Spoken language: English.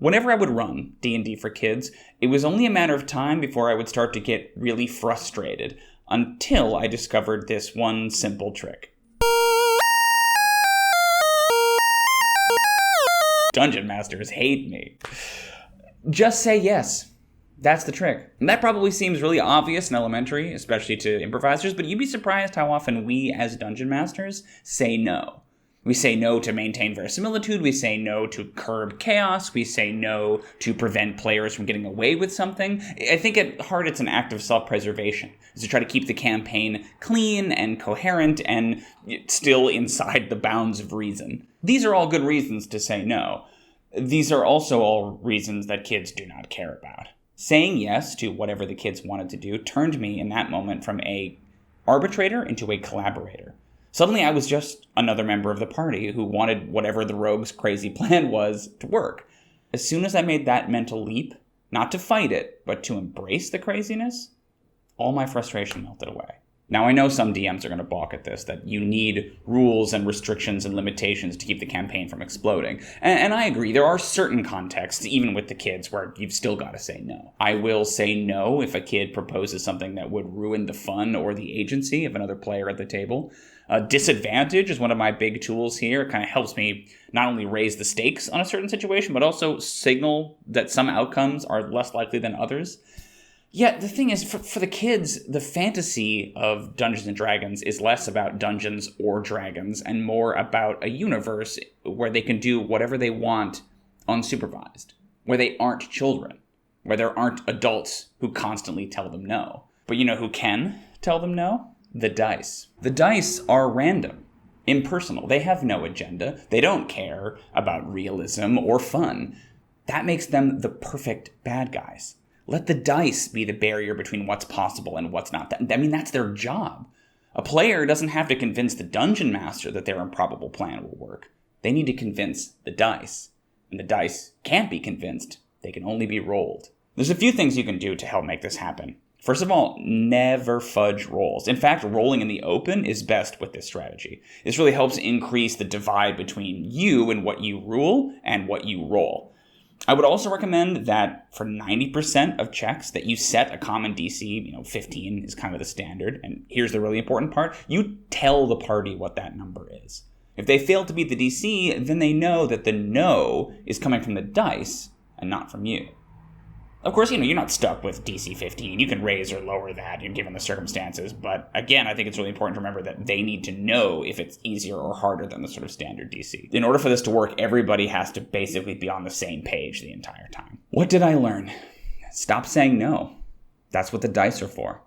Whenever I would run D&D for kids, it was only a matter of time before I would start to get really frustrated, until I discovered this one simple trick. Dungeon masters hate me. Just say yes. That's the trick. And that probably seems really obvious and elementary, especially to improvisers, but you'd be surprised how often we, as dungeon masters, say no. We say no to maintain verisimilitude, we say no to curb chaos, we say no to prevent players from getting away with something. I think at heart it's an act of self-preservation, is to try to keep the campaign clean and coherent and still inside the bounds of reason. These are all good reasons to say no. These are also all reasons that kids do not care about. Saying yes to whatever the kids wanted to do turned me in that moment from a arbitrator into a collaborator. Suddenly I was just another member of the party who wanted whatever the rogue's crazy plan was to work. As soon as I made that mental leap, not to fight it, but to embrace the craziness, all my frustration melted away. Now, I know some DMs are going to balk at this, that you need rules and restrictions and limitations to keep the campaign from exploding. And I agree, there are certain contexts, even with the kids, where you've still got to say no. I will say no if a kid proposes something that would ruin the fun or the agency of another player at the table. Disadvantage is one of my big tools here. It kind of helps me not only raise the stakes on a certain situation, but also signal that some outcomes are less likely than others. Yeah, the thing is, for the kids, the fantasy of Dungeons & Dragons is less about dungeons or dragons and more about a universe where they can do whatever they want unsupervised, where they aren't children, where there aren't adults who constantly tell them no. But you know who can tell them no? The dice. The dice are random, impersonal. They have no agenda. They don't care about realism or fun. That makes them the perfect bad guys. Let the dice be the barrier between what's possible and what's not. That's their job. A player doesn't have to convince the dungeon master that their improbable plan will work. They need to convince the dice. And the dice can't be convinced. They can only be rolled. There's a few things you can do to help make this happen. First of all, never fudge rolls. In fact, rolling in the open is best with this strategy. This really helps increase the divide between you and what you rule and what you roll. I would also recommend that for 90% of checks that you set a common DC, 15 is kind of the standard. And here's the really important part. You tell the party what that number is. If they fail to beat the DC, then they know that the no is coming from the dice and not from you. Of course, you're not stuck with DC 15. You can raise or lower that, given the circumstances. But again, I think it's really important to remember that they need to know if it's easier or harder than the sort of standard DC. In order for this to work, everybody has to basically be on the same page the entire time. What did I learn? Stop saying no. That's what the dice are for.